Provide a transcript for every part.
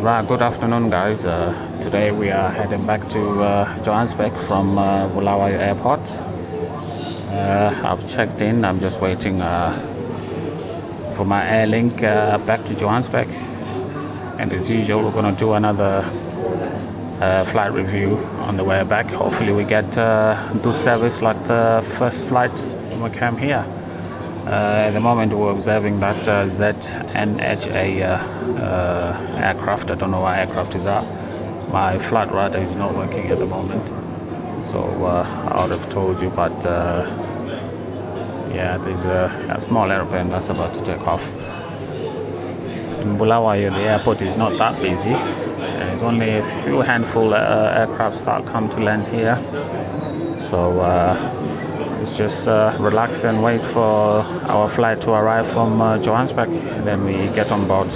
Right, good afternoon, guys. Today we are heading back to Johannesburg from Bulawayo Airport. I've checked in. I'm just waiting for my Airlink back to Johannesburg. And as usual, we're going to do another flight review on the way back. Hopefully we get good service like the first flight when we came here. At the moment we're observing that ZNHA aircraft. I don't know what aircraft is that. My flight radar is not working at the moment, so I would have told you, but yeah, there's a small airplane that's about to take off. In Bulawayo, the airport is not that busy. There's only a few handful aircrafts that come to land here, so let's just relax and wait for our flight to arrive from Johannesburg, and then we get on board.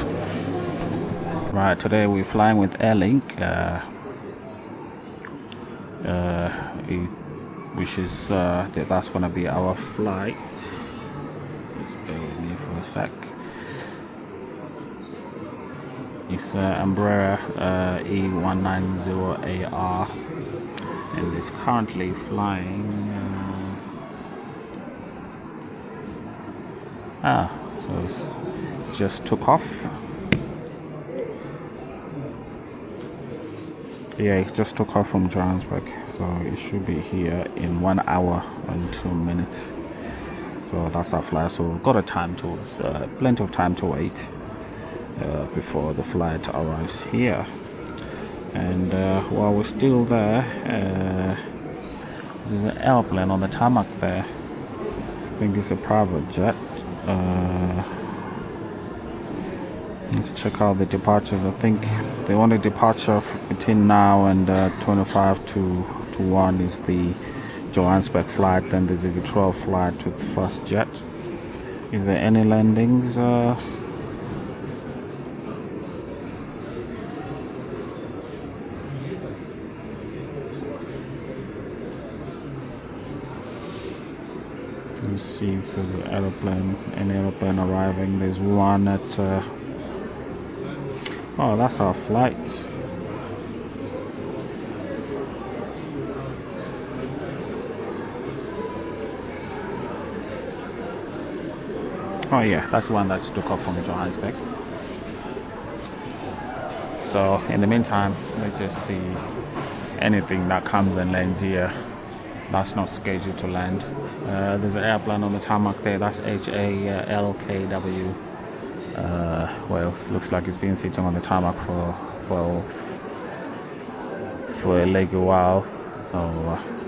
Right, today we're flying with Airlink, which is that's going to be our flight. Just bear with me for a sec. It's Embraer E190AR, and it's currently flying. So it just took off. Yeah, it just took off from Johannesburg, so it should be here in 1 hour and 2 minutes. So that's our flight. So we've got plenty of time to wait before the flight arrives here. And while we're still there, there's an airplane on the tarmac there. I think it's a private jet. Let's check out the departures. I think the only departure between now and 25 to 1 is the Johannesburg flight. Then there's a Vitral flight with fast jet. Is there any landings? Let's see if there's an aeroplane arriving. There's one at oh, that's our flight. Oh yeah, that's the one that took off from Johannesburg. So in the meantime, let's just see anything that comes and lands here that's not scheduled to land. There's an airplane on the tarmac there. That's HALKW. Well, it looks like it's been sitting on the tarmac for a legal while. So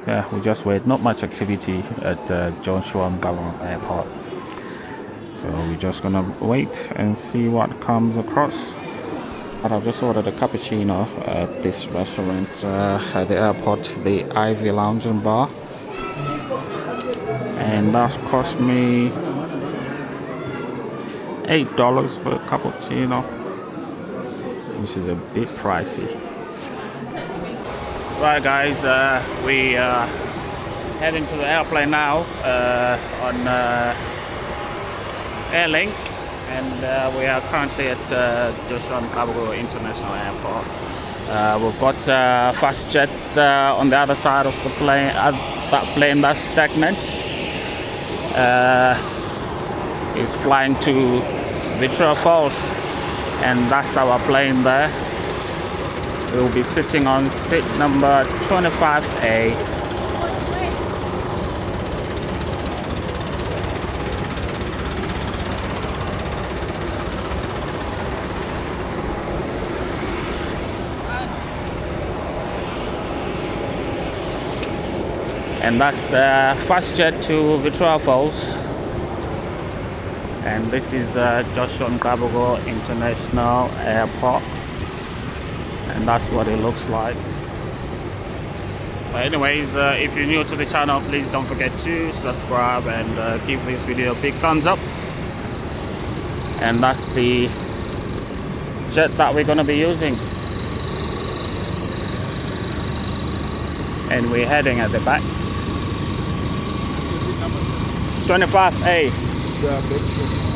yeah, we just wait. Not much activity at Mqabuko Airport. So we're just gonna wait and see what comes across. But I've just ordered a cappuccino at this restaurant at the airport, the Ivy Lounge and Bar, and that's cost me $8 for a cup of chino, which is a bit pricey. Right, guys, we are heading to the airplane now on Airlink. And we are currently at Mqabuko International Airport. We've got fast jet on the other side of the plane. That plane that's stagnant is flying to Vitral Falls, and that's our plane there. We'll be sitting on seat number 25A. And that's fast jet to Vitral Falls, and this is Mqabuko International Airport, and that's what it looks like. But anyways, if you're new to the channel, please don't forget to subscribe and give this video a big thumbs up. And that's the jet that we're going to be using, and we're heading at the back. 25A.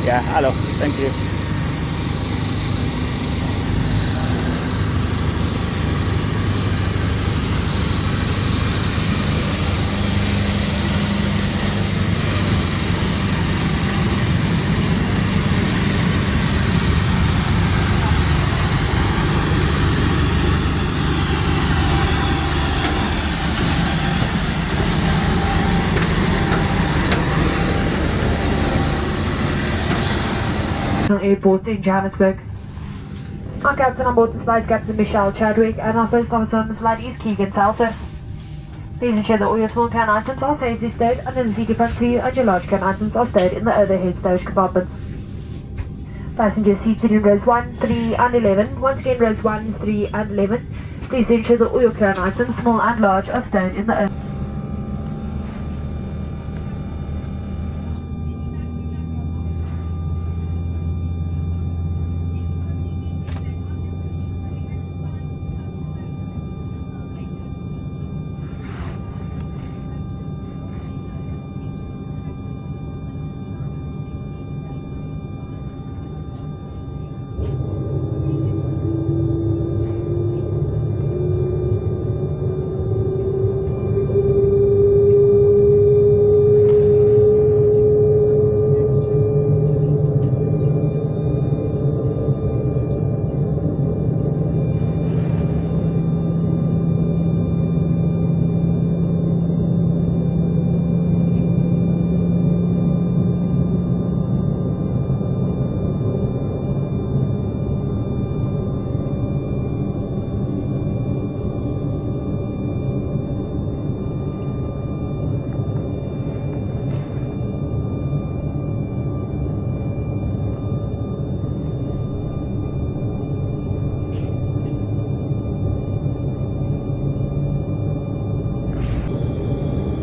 Yeah, hello, thank you. Airport in Johannesburg. Our captain on board this flight, Captain Michelle Chadwick, and our first officer on this flight is Keegan Telfer. Please ensure that all your small can items are safely stowed under the seat in front of you and your large can items are stowed in the overhead stowage compartments. Passengers seated in rows 1, 3 and 11, once again rows 1, 3 and 11, please ensure that all your can items, small and large, are stowed in the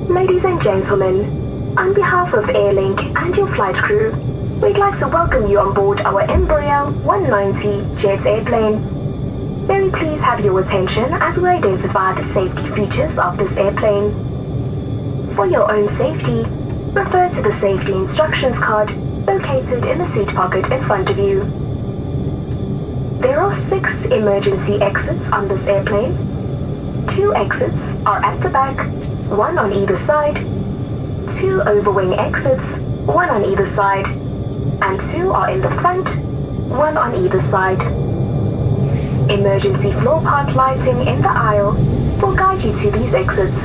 Ladies and gentlemen, on behalf of Airlink and your flight crew, we'd like to welcome you on board our Embraer 190 jet airplane. May we please have your attention as we identify the safety features of this airplane. For your own safety, refer to the safety instructions card located in the seat pocket in front of you. There are 6 emergency exits on this airplane. 2 exits are at the back, 1 on either side, 2 overwing exits, 1 on either side, and 2 are in the front, 1 on either side. Emergency floor part lighting in the aisle will guide you to these exits.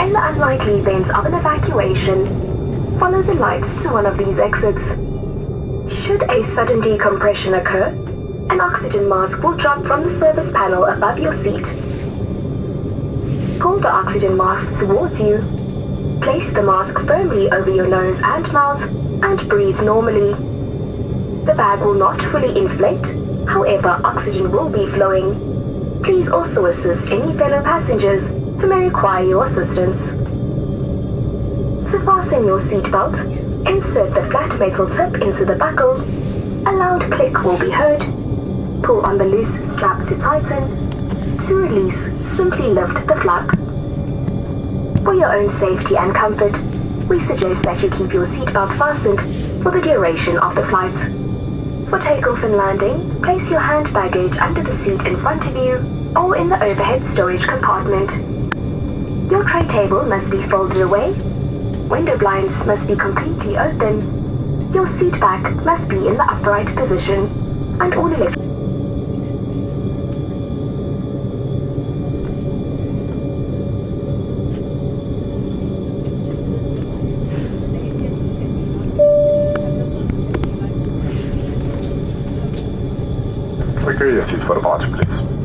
In the unlikely event of an evacuation, follow the lights to one of these exits. Should a sudden decompression occur, an oxygen mask will drop from the service panel above your seat. Pull the oxygen mask towards you. Place the mask firmly over your nose and mouth and breathe normally. The bag will not fully inflate, however oxygen will be flowing. Please also assist any fellow passengers who may require your assistance. To fasten your seatbelt, insert the flat metal tip into the buckle. A loud click will be heard. Pull on the loose strap to tighten. To release, simply lift the flap. For your own safety and comfort, we suggest that you keep your seatbelt fastened for the duration of the flight. For takeoff and landing, place your hand baggage under the seat in front of you or in the overhead storage compartment. Your tray table must be folded away. Window blinds must be completely open. Your seat back must be in the upright position, and all electronic Secure your seats for departure, please.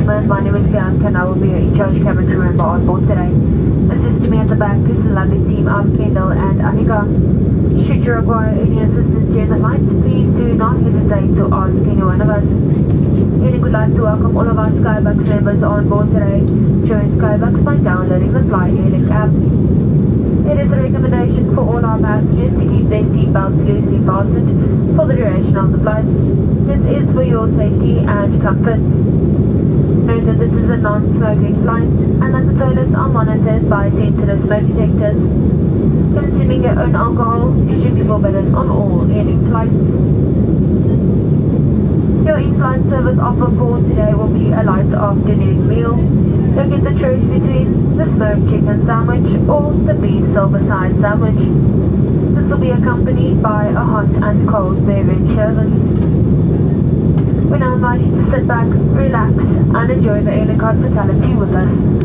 gentlemen, my name is Bianca and I will be your in-charge cabin crew member on board today. Assisting me at the back is the lovely team of Kendall and Anika. Should you require any assistance during the flight, please do not hesitate to ask any one of us. Airlink would like to welcome all of our Skybucks members on board today. Join Skybucks by downloading the Fly Airlink app. It is a recommendation for all our passengers to keep their seatbelts loosely fastened for the duration of the flight. This is for your safety and comfort. Note that this is a non-smoking flight and that the toilets are monitored by sensitive smoke detectors. Consuming your own alcohol is strictly forbidden on all Airlink's flights. Your in-flight service offer for today will be a light afternoon meal. You'll get the choice between the smoked chicken sandwich or the beef silver side sandwich. This will be accompanied by a hot and cold beverage service. We now invite you to sit back, relax and enjoy the Airlink hospitality with us.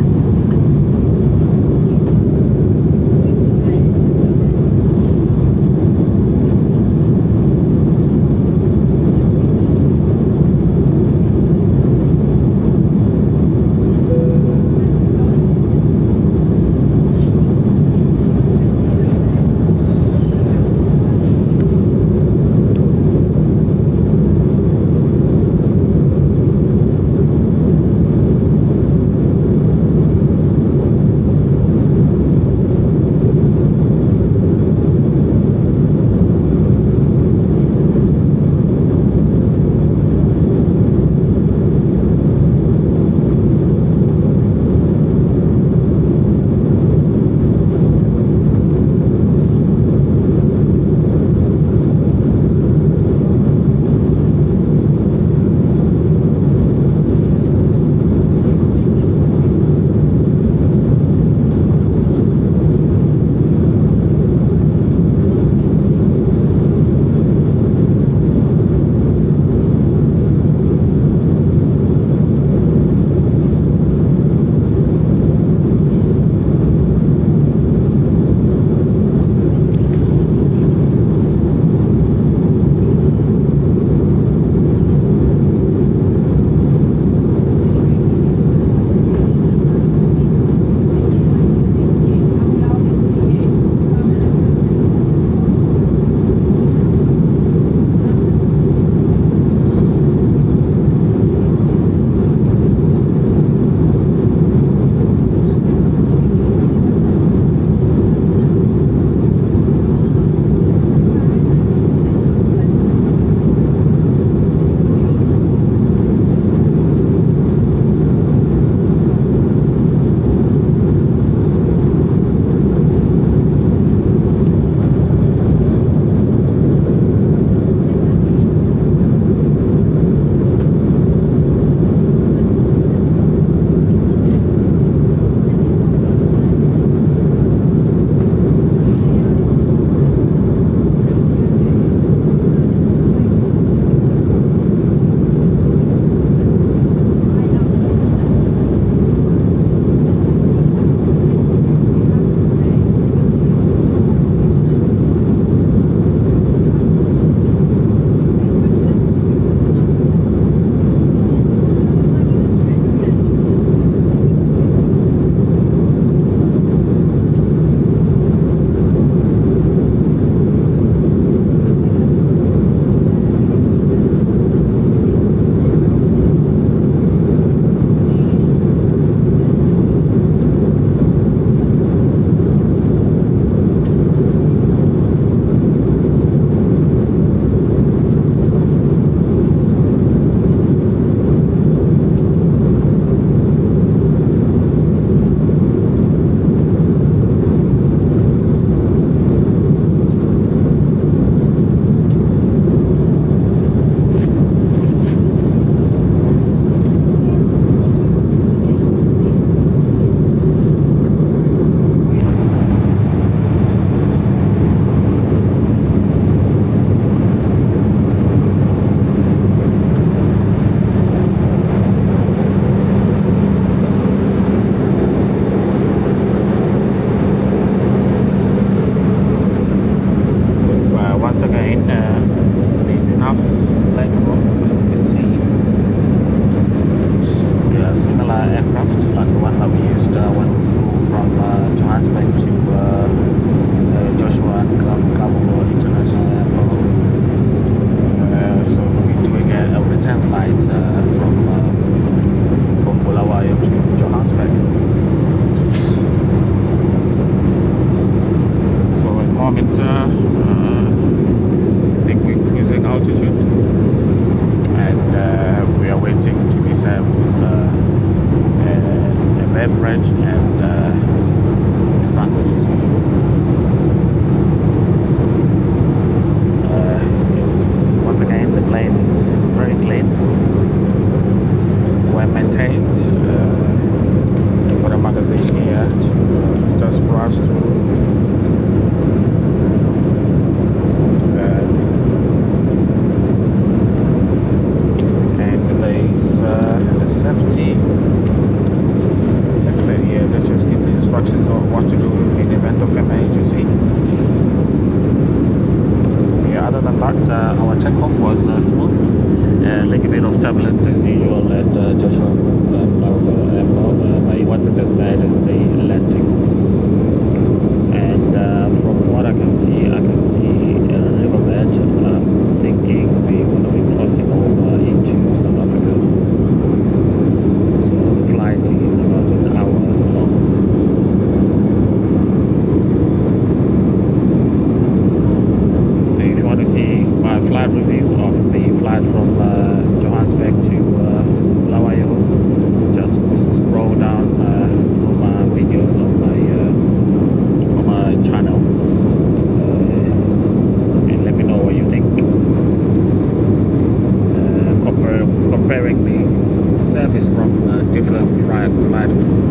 sandwich and a sandwich as usual. Once again, the plane is very clean, well maintained. Got a magazine here to just browse through. And there's the safety. Actually, yeah, this just gives the instructions on what to do in the event of emergency. Yeah, other than that, our takeoff was smooth. A little bit of turbulence as usual at Joshua Airport, but it wasn't as bad as the landing. And from what I can see a riverbed. I'm thinking we're going to be crossing over into South Africa. So the flight is about an hour long. So if you want to see my flight review of the flight from Johannesburg to Bulawayo, just scroll down through my videos on my channel and let me know what you think. Comparing the service from different flight crew.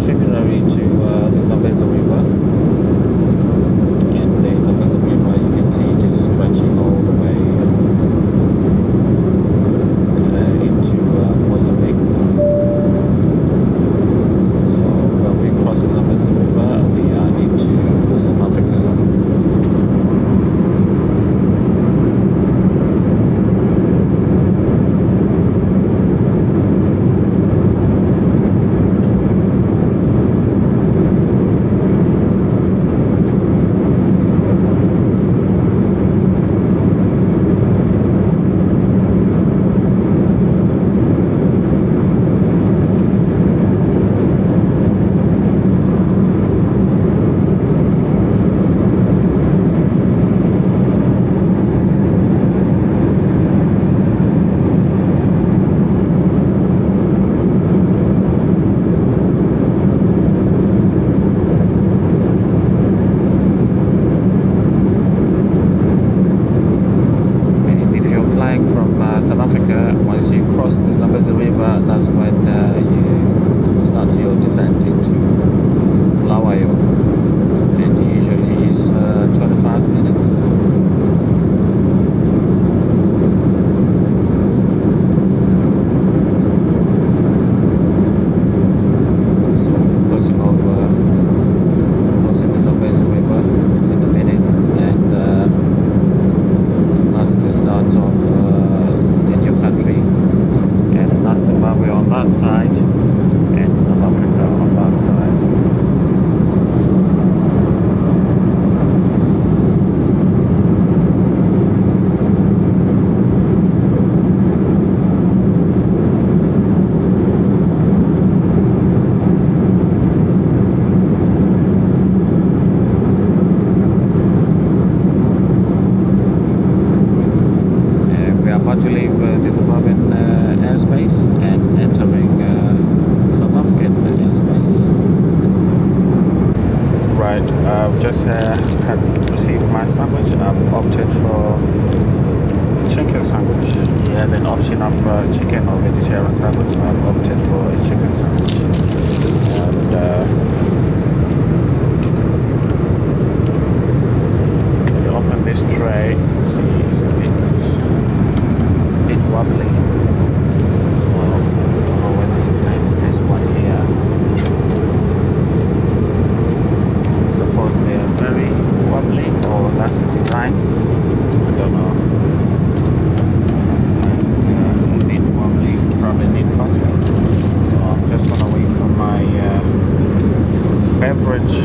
Tributary to the Zambezi River, and the Zambezi River, you can see it is stretching all the way into Mozambique. So when we cross the Zambezi River, we are into South Africa. Once you cross the Zambezi River, that's when you start your descent into Bulawayo, and usually it's 25 minutes. So crossing the Zambezi River in a minute, and that's the start of the new country, and that's Zimbabwe on that side and South Africa on that side. To leave the Zimbabwean airspace and entering South African airspace. Right, I've just had received my sandwich. I've opted for chicken sandwich. He had an option of chicken or vegetarian sandwich, so I've opted for a chicken sandwich. And when you open this tray, you can see it's a bit wobbly, so I don't know whether it's the same with this one here. I suppose they're very wobbly, or that's the design, I don't know. And, a bit wobbly, probably need crossing. So I'm just gonna wait for my beverage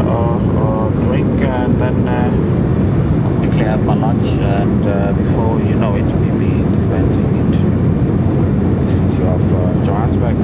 or drink, and then quickly have my lunch, and before you know it, we'll be descending into the city of Johannesburg.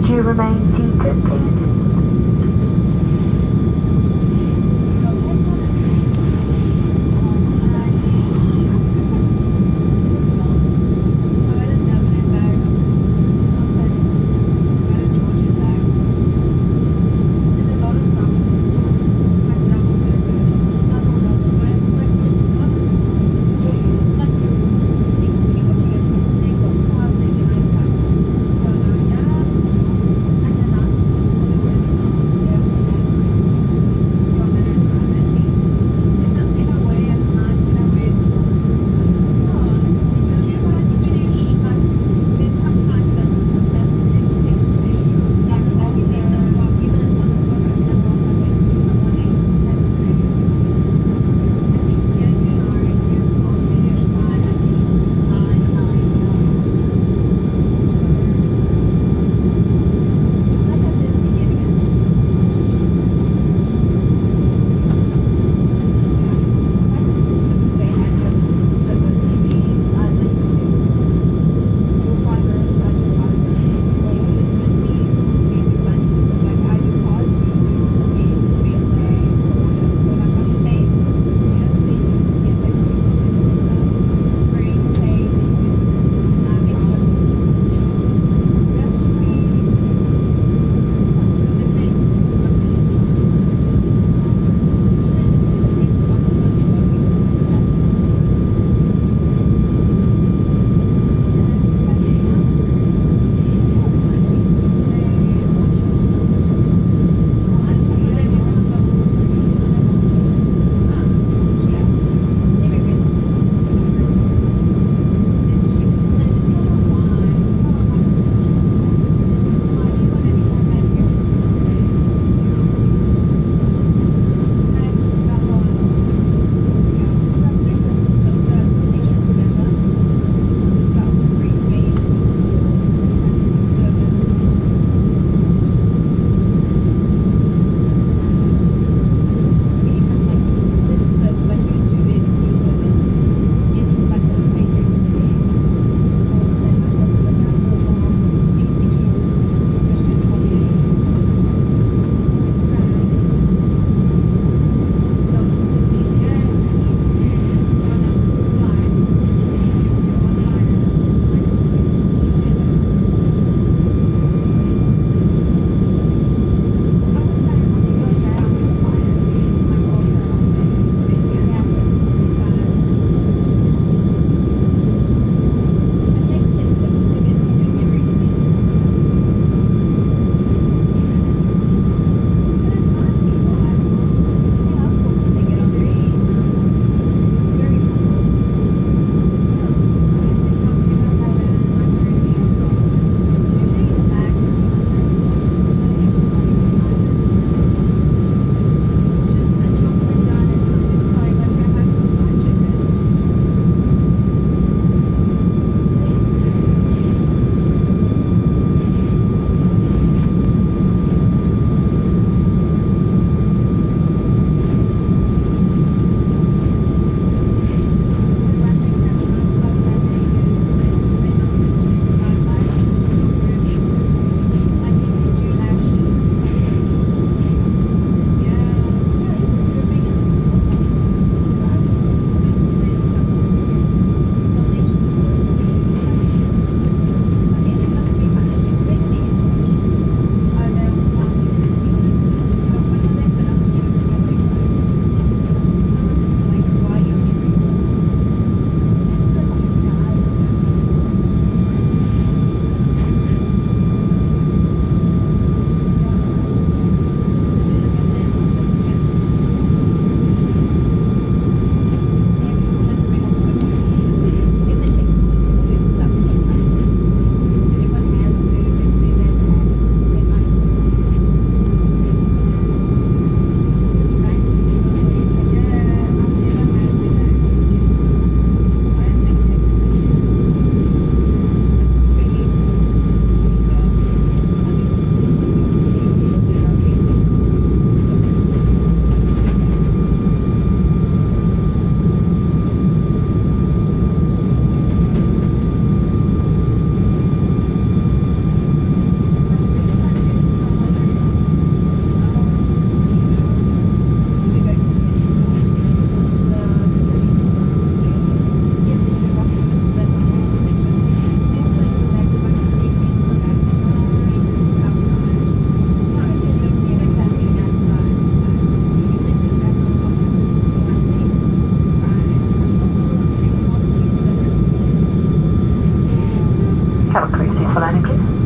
that you remain seated, please. landing, please.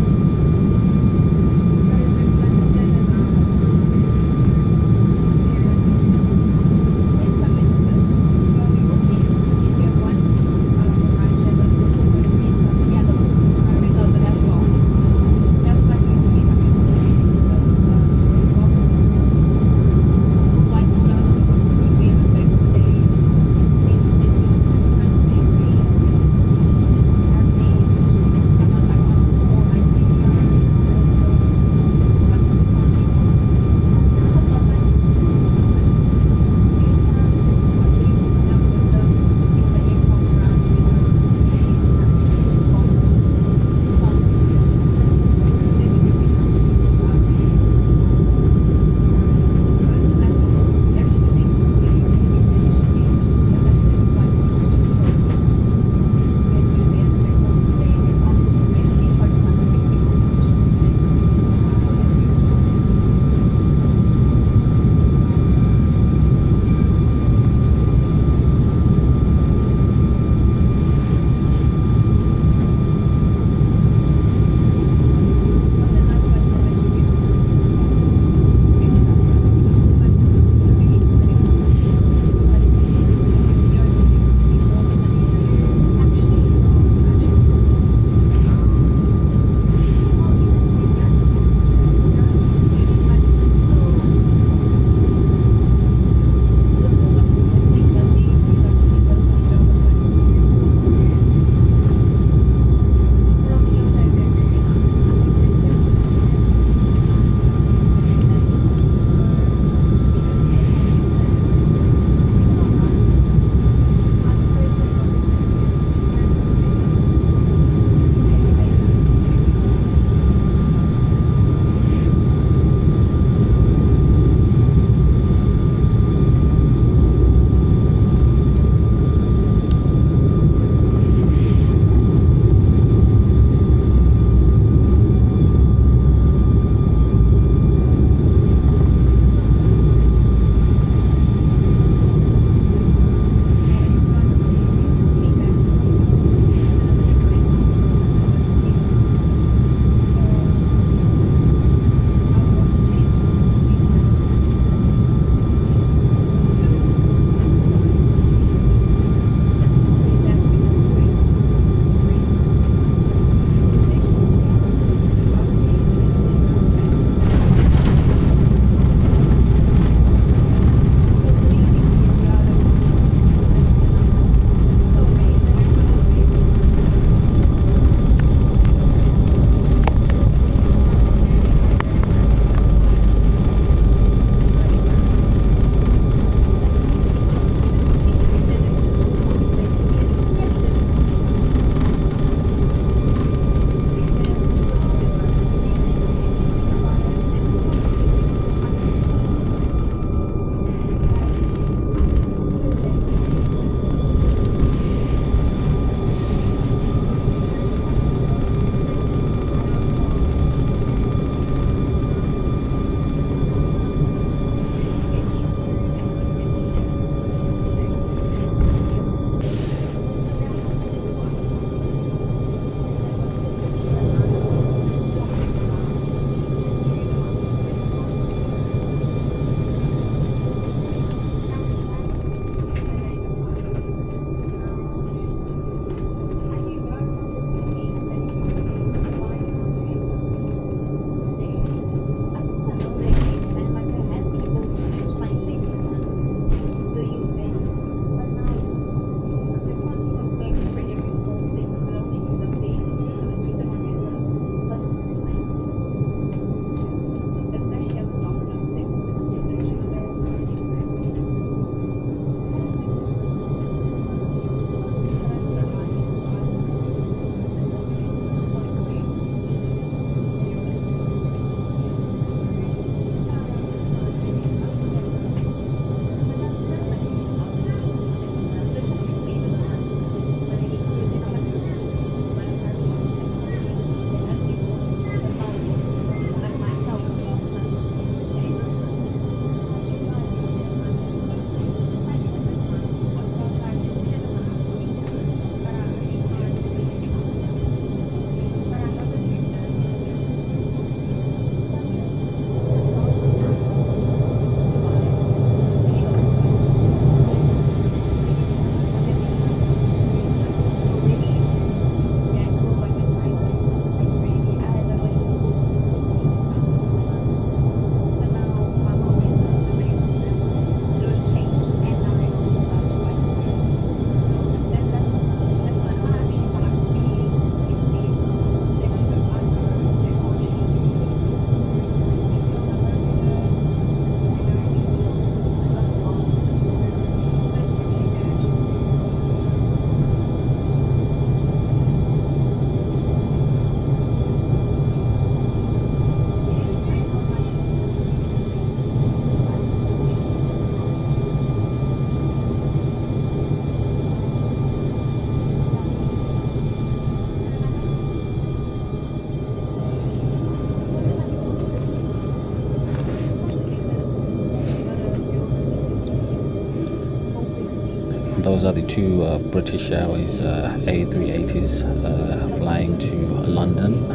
those are the two British Airways A380s flying to London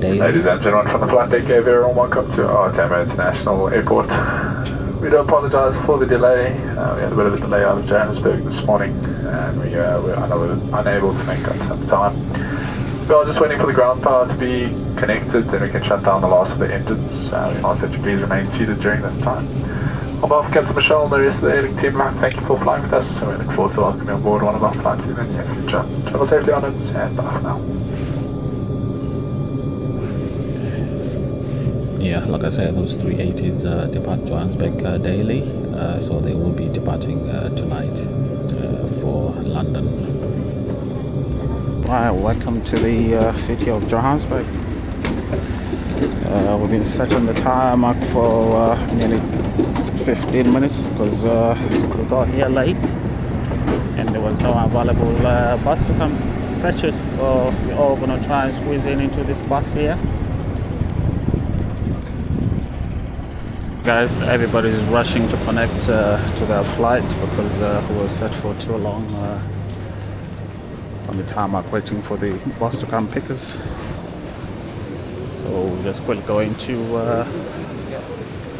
daily. Ladies and gentlemen, from the flight deck, everyone, welcome to our Tambo International Airport. We do apologise for the delay. We had a bit of a delay out of Johannesburg this morning, and we were unable to make up some time. We are just waiting for the ground power to be connected, then we can shut down the last of the engines. We ask that you please remain seated during this time. On behalf of Captain Michelle and the rest of the Airlink team, thank you for flying with us, and we look forward to welcoming you on board one of our flights in the near future. Travel safely on it, and bye for now. Yeah, like I said, those 380s depart Johannesburg daily, so they will be departing tonight for London. Right, welcome to the city of Johannesburg. We've been set on the tarmac for nearly 15 minutes because we got here late and there was no available bus to come fetch us, so we're all going to try and squeeze into this bus here. Guys, everybody's rushing to connect to their flight because we were set for too long on the tarmac waiting for the bus to come pick us. So we're just quickly going to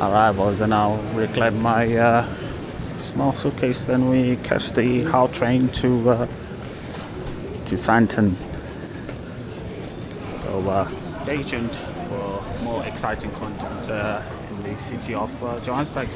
arrivals, and I'll reclaim my small suitcase, then we catch the HAL train to Sandton. So stay tuned for more exciting content in the city of Johannesburg.